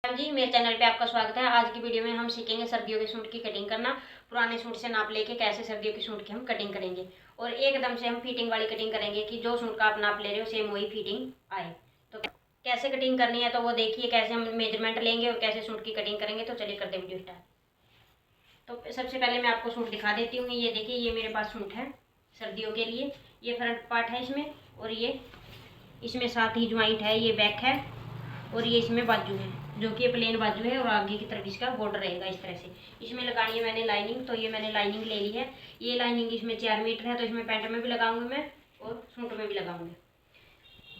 हाँ जी, मेरे चैनल पे आपका स्वागत है। आज की वीडियो में हम सीखेंगे सर्दियों के सूट की कटिंग करना। पुराने सूट से नाप लेके कैसे सर्दियों के सूट की हम कटिंग करेंगे और एकदम से हम फिटिंग वाली कटिंग करेंगे कि जो सूट का आप नाप ले रहे हो सेम वही फिटिंग आए। तो कैसे कटिंग करनी है तो वो देखिए, कैसे हम मेजरमेंट लेंगे और कैसे सूट की कटिंग करेंगे। तो चलिए करते हैं वीडियो स्टार्ट। तो सबसे पहले मैं आपको सूट दिखा देती हूँ। ये देखिए, ये मेरे पास सूट है सर्दियों के लिए। ये फ्रंट पार्ट है इसमें, और ये इसमें साथ ही ज्वाइंट है, ये बैक है, और ये इसमें बाजू है जो कि प्लेन बाजू है और आगे की तरफ इसका बॉर्डर रहेगा इस तरह से। इसमें लगानी है मैंने लाइनिंग, तो ये मैंने लाइनिंग ले ली है। ये लाइनिंग इसमें 4 मीटर है, तो इसमें पैंट में भी लगाऊंगी मैं और सूट में भी लगाऊंगी।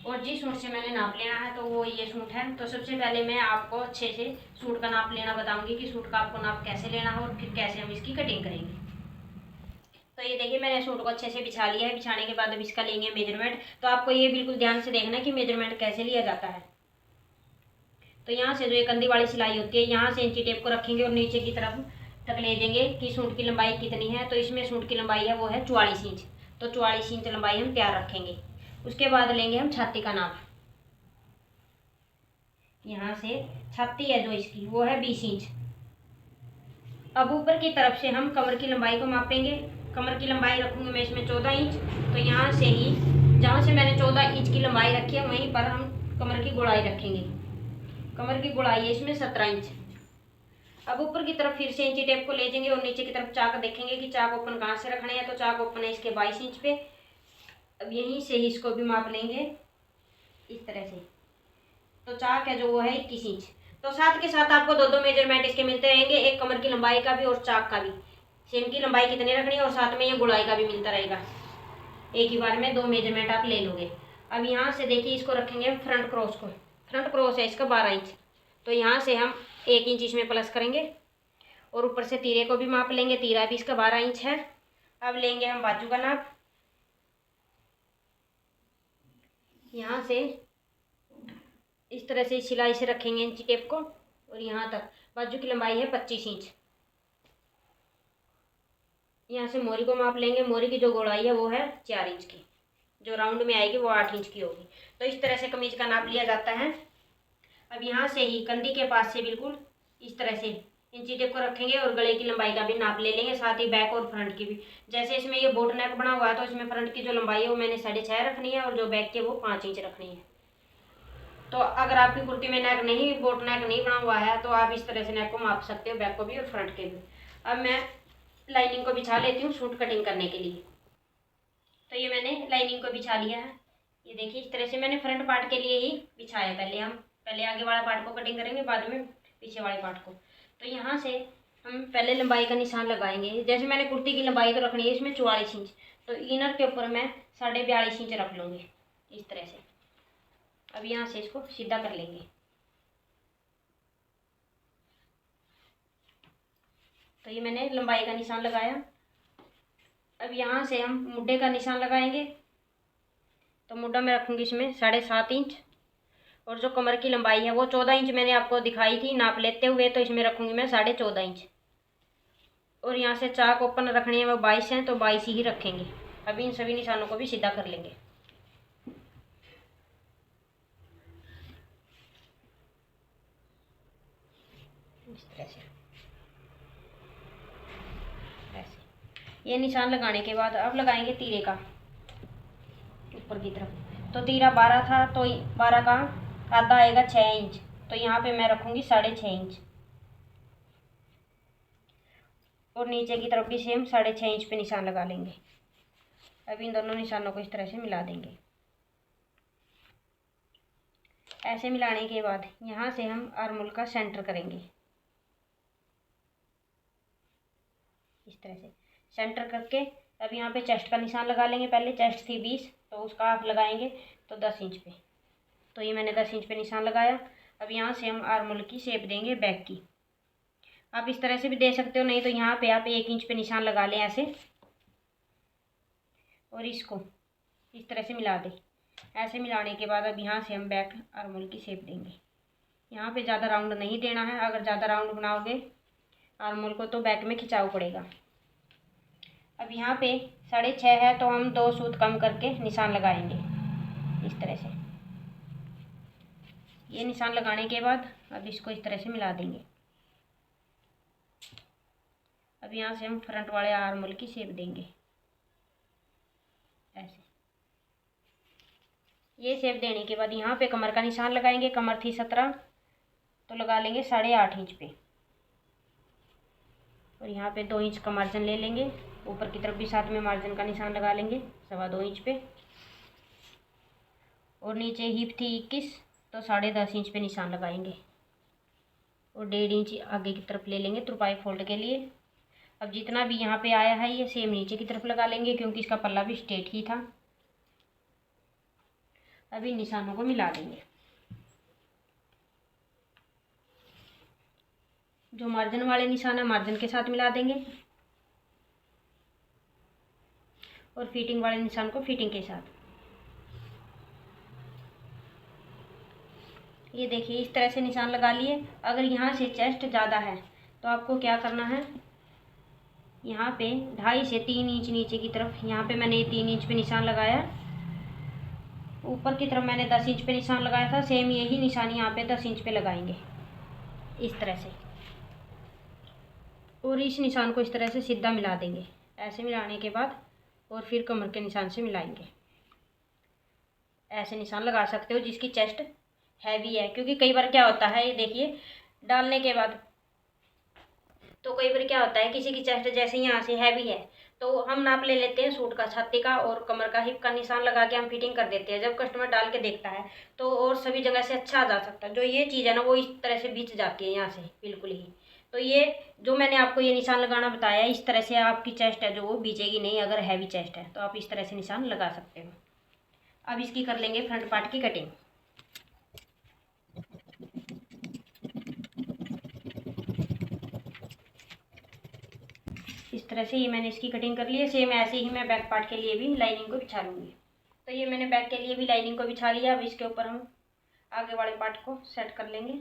और जिस सूट से मैंने नाप लेना है तो वो ये सूट है। तो सबसे पहले मैं आपको अच्छे से सूट का नाप लेना बताऊंगी कि सूट का आपको नाप कैसे लेना है और फिर कैसे हम इसकी कटिंग करेंगे। तो ये देखिए, मैंने सूट को अच्छे से बिछा लिया है। बिछाने के बाद अब इसका लेंगे मेजरमेंट। तो आपको ये बिल्कुल ध्यान से देखना है कि मेजरमेंट कैसे लिया जाता है। तो यहाँ से जो ये कंधी वाली सिलाई होती है, यहाँ से इंची टेप को रखेंगे और नीचे की तरफ तक ले जाएंगे कि सूट की लंबाई कितनी है। तो इसमें सूट की लंबाई है वो है 44 इंच। तो 44 इंच लंबाई हम तैयार रखेंगे। उसके बाद लेंगे हम छाती का नाप। यहाँ से छाती है जो इसकी वो है 20 इंच। अब ऊपर की तरफ से हम कमर की लंबाई को मापेंगे। कमर की लंबाई रखूंगी मैं इसमें 14 इंच। तो यहाँ से ही जहाँ से मैंने 14 इंच की लंबाई रखी है वहीं पर हम कमर की गुड़ाई रखेंगे। कमर की गुड़ाई है इसमें 17 इंच। अब ऊपर की तरफ फिर से इंची टेप को ले जाएंगे और नीचे की तरफ चाक देखेंगे कि चाक ओपन कहाँ से रखने हैं। तो चाक ओपन है इसके 22 इंच पे। अब यहीं से ही इसको भी माप लेंगे इस तरह से। तो चाक है जो वो है 21 इंच। तो साथ के साथ आपको दो मेजरमेंट इसके मिलते रहेंगे, एक कमर की लंबाई का भी और चाक का भी। सेम की लंबाई कितनी रखनी है और साथ में ये गुड़ाई का भी मिलता रहेगा। एक ही बार में दो मेजरमेंट आप ले लोगे। अब यहाँ से देखिए, इसको रखेंगे फ्रंट क्रॉस को। फ्रंट क्रॉस है इसका 12 इंच। तो यहाँ से हम 1 इंच इसमें प्लस करेंगे और ऊपर से तीरे को भी माप लेंगे। तीरा भी इसका 12 इंच है। अब लेंगे हम बाजू का नाप। यहाँ से इस तरह से सिलाई से रखेंगे इंची टेप को और यहाँ तक। बाजू की लंबाई है 25 इंच। यहाँ से मोरी को माप लेंगे। मोरी की जो गोलाई है वो है 4 इंच की। जो राउंड में आएगी वो 8 इंच की होगी। तो इस तरह से कमीज का नाप लिया जाता है। अब यहाँ से ही कंधी के पास से बिल्कुल इस तरह से इंची टेप को रखेंगे और गले की लंबाई का भी नाप ले लेंगे, साथ ही बैक और फ्रंट की भी। जैसे इसमें ये बोट नेक बना हुआ है तो इसमें फ्रंट की जो लंबाई है वो मैंने 6.5 रखनी है और जो बैक की वो 5 इंच रखनी है। तो अगर आपकी कुर्ती में नेक नहीं, बोट नेक नहीं बना हुआ है तो आप इस तरह से नेक को माप सकते हो, बैक को भी और फ्रंट के भी। अब मैं लाइनिंग को बिछा लेती हूँ सूट कटिंग करने के लिए। तो ये मैंने लाइनिंग को बिछा लिया है। ये देखिए, इस तरह से मैंने फ्रंट पार्ट के लिए ही बिछाया। पहले आगे वाला पार्ट को कटिंग करेंगे, बाद में पीछे वाले पार्ट को। तो यहाँ से हम पहले लंबाई का निशान लगाएंगे। जैसे मैंने कुर्ती की लंबाई तो रखनी है इसमें 44 इंच। तो इनर के ऊपर मैं 42.5 इंच रख लूँगी इस तरह से। अब यहाँ से इसको सीधा कर लेंगे। तो ये मैंने लंबाई का निशान लगाया। अब यहाँ से हम मुड्ढे का निशान लगाएंगे। तो मुड्ढा मैं रखूँगी इसमें 7.5 इंच। और जो कमर की लंबाई है वो 14 इंच मैंने आपको दिखाई थी नाप लेते हुए, तो इसमें रखूँगी मैं 14.5 इंच। और यहाँ से चाक ओपन रखनी है वो 22 है, तो 22 ही रखेंगे। अभी इन सभी निशानों को भी सीधा कर लेंगे इस तरह से। ऐसे ये निशान लगाने के बाद अब लगाएंगे तीरे का ऊपर की तरफ। तो तीरा 12 था, तो 12 का आधा आएगा 6 इंच। तो यहाँ पे मैं रखूँगी 6.5 इंच। और नीचे की तरफ भी सेम 6.5 इंच पे निशान लगा लेंगे। अब इन दोनों निशानों को इस तरह से मिला देंगे। ऐसे मिलाने के बाद यहाँ से हम आर्मोल का सेंटर करेंगे इस तरह से सेंटर करके। अब यहाँ पे चेस्ट का निशान लगा लेंगे। पहले चेस्ट थी 20, तो उसका आप लगाएंगे तो 10 इंच पे। तो ये मैंने 10 इंच पे निशान लगाया। अब यहाँ से हम आर्मोल की शेप देंगे बैक की। आप इस तरह से भी दे सकते हो, नहीं तो यहाँ पे आप 1 इंच पे निशान लगा लें ऐसे, और इसको इस तरह से मिला दें। ऐसे मिलाने के बाद अब यहाँ से हम बैक आर्मोल की शेप देंगे। यहाँ पे ज़्यादा राउंड नहीं देना है। अगर ज़्यादा राउंड बनाओगे आर्मोल को तो बैक में खिंचाव पड़ेगा। अब यहाँ पे 6.5 है, तो हम 2 सूत कम करके निशान लगाएंगे इस तरह से। ये निशान लगाने के बाद अब इसको इस तरह से मिला देंगे। अब यहाँ से हम फ्रंट वाले आर्म होल की शेप देंगे ऐसे। ये शेप देने के बाद यहाँ पे कमर का निशान लगाएंगे। कमर थी 17 तो लगा लेंगे 8.5 इंच पे, और यहाँ पे 2 इंच का मार्जिन ले लेंगे। ऊपर की तरफ भी साथ में मार्जिन का निशान लगा लेंगे 2.25 इंच पे, और नीचे हिप थी 21 तो 10.5 इंच पे निशान लगाएंगे, और 1.5 इंच आगे की तरफ ले लेंगे तुरपाई फोल्ड के लिए। अब जितना भी यहाँ पे आया है ये सेम नीचे की तरफ लगा लेंगे, क्योंकि इसका पल्ला भी स्ट्रेट ही था। अभी निशानों को मिला देंगे। जो मार्जिन वाले निशान है मार्जिन के साथ मिला देंगे, और फिटिंग वाले निशान को फिटिंग के साथ। ये देखिए इस तरह से निशान लगा लिए। अगर यहाँ से चेस्ट ज़्यादा है तो आपको क्या करना है, यहाँ पे 2.5 से 3 इंच नीचे की तरफ, यहाँ पे मैंने 3 इंच पे निशान लगाया, ऊपर की तरफ मैंने 10 इंच पे निशान लगाया था। सेम यही निशान यहाँ पे 10 इंच पे लगाएंगे इस तरह से, और इस निशान को इस तरह से सीधा मिला देंगे। ऐसे मिलाने के बाद और फिर कमर के निशान से मिलाएंगे। ऐसे निशान लगा सकते हो जिसकी चेस्ट हैवी है, क्योंकि कई बार क्या होता है, ये देखिए डालने के बाद तो कई बार क्या होता है किसी की चेस्ट जैसे यहाँ से हैवी है तो हम नाप ले लेते हैं सूट का छाती का और कमर का, हिप का निशान लगा के हम फिटिंग कर देते हैं। जब कस्टमर डाल के देखता है तो और सभी जगह से अच्छा आ जा सकता है। जो ये चीज़ है ना वो इस तरह से बिछ जाती है यहाँ से बिल्कुल ही। तो ये जो मैंने आपको ये निशान लगाना बताया इस तरह से आपकी चेस्ट है जो वो बिछेगी नहीं। अगर हैवी चेस्ट है तो आप इस तरह से निशान लगा सकते हो। अब इसकी कर लेंगे फ्रंट पार्ट की कटिंग। इस तरह से ये मैंने इसकी कटिंग कर ली है। सेम ऐसे ही मैं बैक पार्ट के लिए भी लाइनिंग को बिछा लूँगी। तो ये मैंने बैक के लिए भी लाइनिंग को बिछा लिया। अब इसके ऊपर हम आगे वाले पार्ट को सेट कर लेंगे।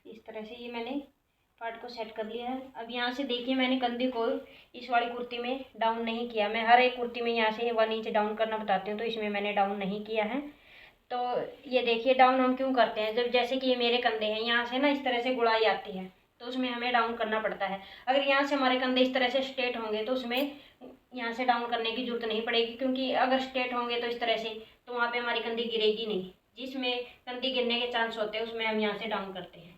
इस तरह से ये मैंने पार्ट को सेट कर लिया है। अब यहाँ से देखिए मैंने कंधे को इस वाली कुर्ती में डाउन नहीं किया। मैं हर एक कुर्ती में यहाँ से 1 इंच डाउन करना बताती हूँ, तो इसमें मैंने डाउन नहीं किया है। तो ये देखिए डाउन हम क्यों करते हैं, जब जैसे कि ये मेरे कंधे हैं यहाँ से ना इस तरह से गुड़ाई आती है तो उसमें हमें डाउन करना पड़ता है। अगर यहाँ से हमारे कंधे इस तरह से स्ट्रेट होंगे तो उसमें यहाँ से डाउन करने की जरूरत नहीं पड़ेगी, क्योंकि अगर स्ट्रेट होंगे तो इस तरह से तो वहाँ पे हमारी कंधी गिरेगी नहीं। जिसमें कंधी गिरने के चांस होते हैं उसमें हम यहाँ से डाउन करते हैं।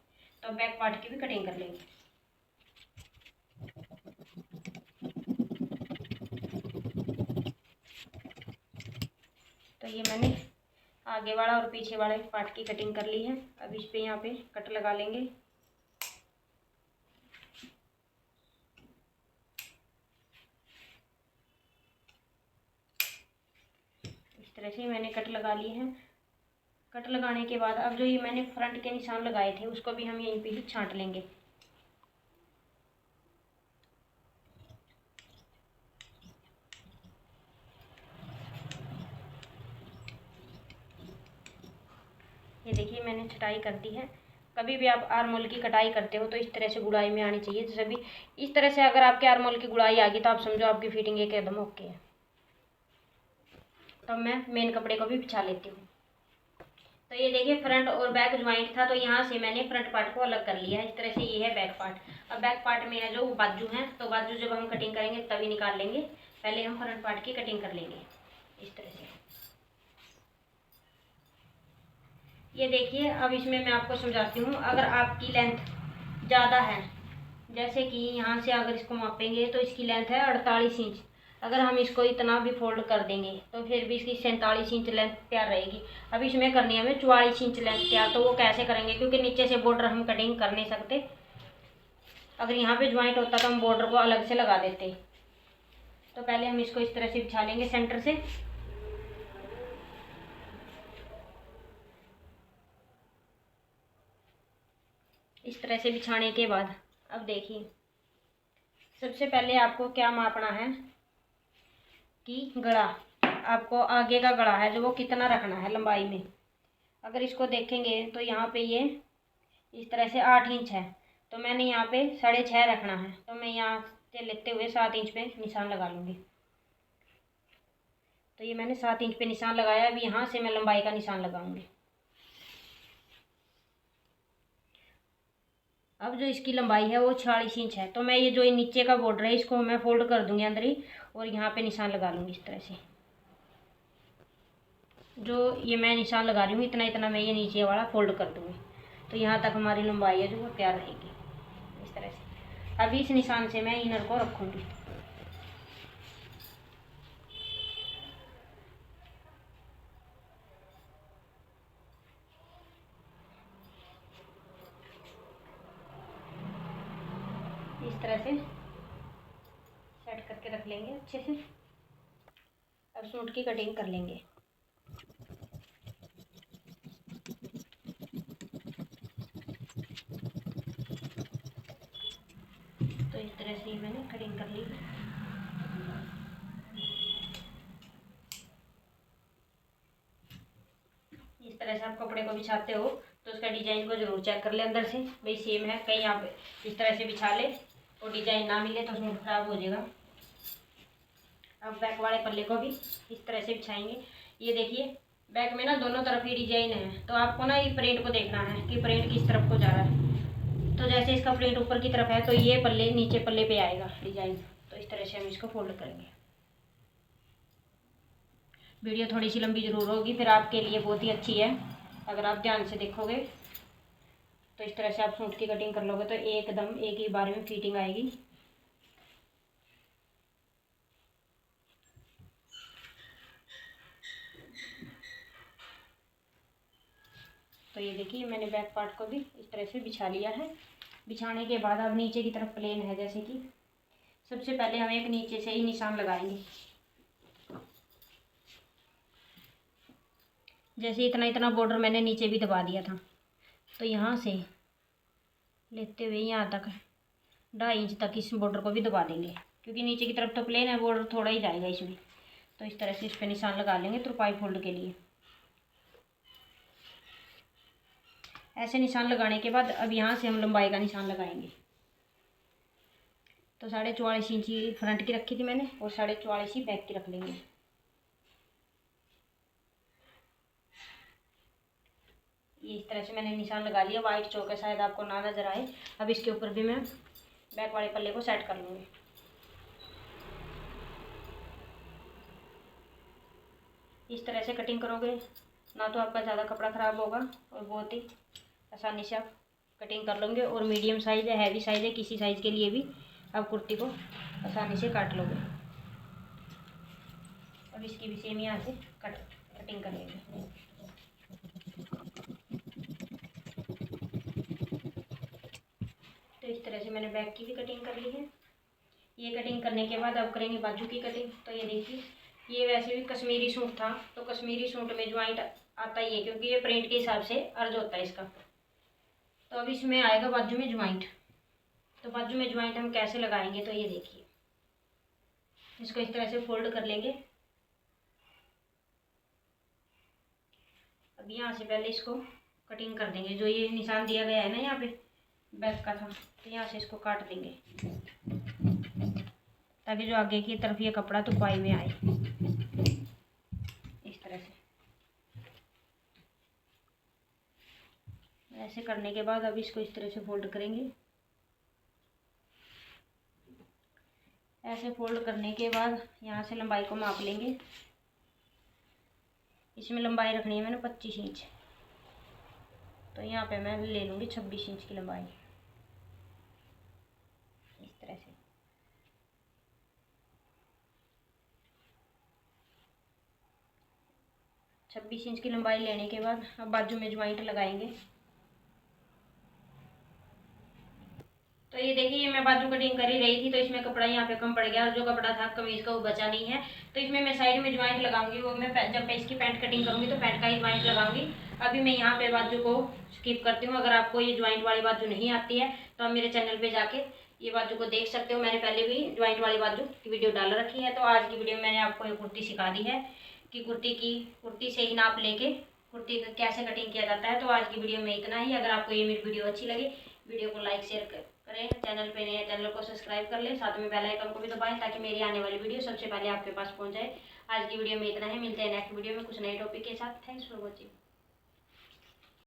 तो बैक पार्ट की भी कटिंग कर लेंगे। तो ये मैंने आगे वाला और पीछे वाले पार्ट की कटिंग कर ली है। अब इस पे यहाँ पे कट लगा लेंगे। इस तरह से मैंने कट लगा ली है। कट लगाने के बाद अब जो ये मैंने फ्रंट के निशान लगाए थे उसको भी हम यहीं पे ही छांट लेंगे। ये देखिए मैंने छटाई कर दी है। कभी भी आप आर्म होल की कटाई करते हो तो इस तरह से गुड़ाई में आनी चाहिए। जैसे भी इस तरह से अगर आपके आर्म होल की गुड़ाई आ गई तो आप समझो आपकी फिटिंग एकदम ओके है। तो मैं मेन कपड़े को भी बिछा लेती हूँ। तो ये देखिए फ्रंट और बैक ज्वाइंट था तो यहाँ से मैंने फ्रंट पार्ट को अलग कर लिया है। इस तरह से ये है बैक पार्ट। अब बैक पार्ट में है जो बाजू हैं, तो बाजू जब हम कटिंग करेंगे तभी निकाल लेंगे। पहले हम फ्रंट पार्ट की कटिंग कर लेंगे इस तरह से। ये देखिए अब इसमें मैं आपको समझाती हूँ। अगर आपकी लेंथ ज़्यादा है, जैसे कि यहाँ से अगर इसको मापेंगे तो इसकी लेंथ है 48 इंच। अगर हम इसको इतना भी फोल्ड कर देंगे तो फिर भी इसकी 47 इंच लेंथ तैयार रहेगी। अब इसमें करनी है हमें 44 इंच लेंथ तैयार। तो वो कैसे करेंगे, क्योंकि नीचे से बॉर्डर हम कटिंग कर नहीं सकते। अगर यहाँ पे ज्वाइंट होता तो हम बॉर्डर को अलग से लगा देते। तो पहले हम इसको इस तरह से बिछा लेंगे सेंटर से। इस तरह से बिछाने के बाद अब देखिए सबसे पहले आपको क्या मापना है कि गला, आपको आगे का गला है जो वो कितना रखना है लंबाई में। अगर इसको देखेंगे तो यहाँ पे ये इस तरह से 8 इंच है, तो मैंने यहाँ पे 6.5 रखना है। तो मैं यहाँ लेते हुए 7 इंच पे निशान लगा लूँगी। तो ये मैंने 7 इंच पे निशान लगाया। अब यहाँ से मैं लंबाई का निशान लगाऊंगी। अब जो इसकी लंबाई है वो 46 इंच है। तो मैं ये जो नीचे का बॉर्डर है इसको मैं फोल्ड कर दूंगी अंदर ही, और यहाँ पे निशान लगा लूँगी इस तरह से। जो ये मैं निशान लगा रही हूँ इतना इतना मैं ये नीचे वाला फोल्ड कर दूँगी। तो यहाँ तक हमारी लंबाई है जो वो तैयार रहेगी इस तरह से। अभी इस निशान से मैं इनर को रखूँगी। इस तरह से सेट करके रख लेंगे अच्छे से। अब सूट की कटिंग कर लेंगे। तो इस तरह से मैंने कटिंग कर ली। इस तरह से आप कपड़े को बिछाते हो तो उसका डिजाइन को जरूर चेक कर ले अंदर से, भाई सेम है। कहीं आप इस तरह से बिछा ले और डिजाइन ना मिले तो सूट खराब हो जाएगा। अब बैक वाले पल्ले को भी इस तरह से बिछाएंगे। ये देखिए बैक में ना दोनों तरफ ही डिजाइन है, तो आपको ना ये प्रिंट को देखना है कि प्रिंट किस तरफ को जा रहा है। तो जैसे इसका प्रिंट ऊपर की तरफ है तो ये पल्ले नीचे पल्ले पे आएगा डिजाइन। तो इस तरह से हम इसको फोल्ड करेंगे। वीडियो थोड़ी सी लंबी जरूर होगी, फिर आपके लिए बहुत ही अच्छी है अगर आप ध्यान से देखोगे। तो इस तरह से आप सूट की कटिंग कर लोगे तो एकदम एक ही बार में फिटिंग आएगी। तो ये देखिए मैंने बैक पार्ट को भी इस तरह से बिछा लिया है। बिछाने के बाद अब नीचे की तरफ प्लेन है, जैसे कि सबसे पहले हम एक नीचे से ही निशान लगाएंगे। जैसे इतना इतना बॉर्डर मैंने नीचे भी दबा दिया था, तो यहाँ से लेते हुए यहाँ तक 2.5 इंच तक इस बॉर्डर को भी दबा देंगे, क्योंकि नीचे की तरफ तो प्लेन है, बॉर्डर थोड़ा ही जाएगा इसमें। तो इस तरह से इस पर निशान लगा लेंगे तुरपाई फोल्ड के लिए। ऐसे निशान लगाने के बाद अब यहाँ से हम लंबाई का निशान लगाएंगे। तो 44.5 इंच फ्रंट की रखी थी मैंने और 44.5 बैक की रख लेंगे। ये इस तरह से मैंने निशान लगा लिया। वाइट चौक है, शायद आपको ना नजर आए। अब इसके ऊपर भी मैं बैक वाले पल्ले को सेट कर लूँगी। इस तरह से कटिंग करोगे ना तो आपका ज़्यादा कपड़ा ख़राब होगा और बहुत ही आसानी से आप कटिंग कर लोगे। और मीडियम साइज़ है, हैवी साइज़ है, किसी साइज़ के लिए भी आप कुर्ती को आसानी से काट लोगे। अब इसकी भी सेम यहाँ से कटिंग कर लेंगे। तो इस तरह से मैंने बैक की भी कटिंग कर ली है। ये कटिंग करने के बाद अब करेंगे बाजू की कटिंग। तो ये देखिए ये वैसे भी कश्मीरी सूट था, तो कश्मीरी सूट में ज्वाइंट आता ही है, क्योंकि ये प्रिंट के हिसाब से अर्ज होता है इसका। तो अब इसमें आएगा बाजू में ज्वाइंट। तो बाजू में ज्वाइंट हम कैसे लगाएंगे, तो ये देखिए इसको इस तरह से फोल्ड कर लेंगे। अब यहाँ से पहले इसको कटिंग कर देंगे। जो ये निशान दिया गया है ना यहाँ पे बैक का था, तो यहाँ से इसको काट देंगे ताकि जो आगे की तरफ ये कपड़ा तुरपाई में आए इस तरह से। ऐसे करने के बाद अब इसको इस तरह से फोल्ड करेंगे। ऐसे फोल्ड करने के बाद यहाँ से लंबाई को माप लेंगे। इसमें लंबाई रखनी है मैंने 25 इंच, तो यहाँ पे मैं ले लूँगी 26 इंच की लंबाई इस तरह से। छब्बीस इंच की लंबाई लेने के बाद अब बाजू में ज्वाइंट लगाएंगे। तो ये देखिए ये मैं बाजू कटिंग कर ही रही थी, तो इसमें कपड़ा यहाँ पे कम पड़ गया और जो कपड़ा था कमीज का वो बचा नहीं है। तो इसमें मैं साइड में ज्वाइंट लगाऊंगी, वो मैं जब मैं इसकी पैंट कटिंग करूँगी तो पैंट का ही ज्वाइंट लगाऊंगी। अभी मैं यहाँ पे बाजू को स्किप करती हूँ। अगर आपको ये ज्वाइंट वाली बाजू नहीं आती है तो आप मेरे चैनल पर जाके ये बाजू को देख सकते हो। मैंने पहले भी ज्वाइंट वाली बाजू की वीडियो डाल रखी है। तो आज की वीडियो में मैंने आपको ये कुर्ती सिखा दी है कि कुर्ती से ही नाप लेके कुर्ती का कैसे कटिंग किया जाता है। तो आज की वीडियो में इतना ही। अगर आपको ये मेरी वीडियो अच्छी लगी, वीडियो को लाइक शेयर करें करें, चैनल पे नए हैं चैनल को सब्सक्राइब कर लें, साथ में बेल आइकन को भी दबाएं ताकि मेरी आने वाली वीडियो सबसे पहले आपके पास पहुंच जाए। आज की वीडियो में इतना ही, मिलते हैं नेक्स्ट वीडियो में कुछ नए टॉपिक के साथ। Thanks for watching.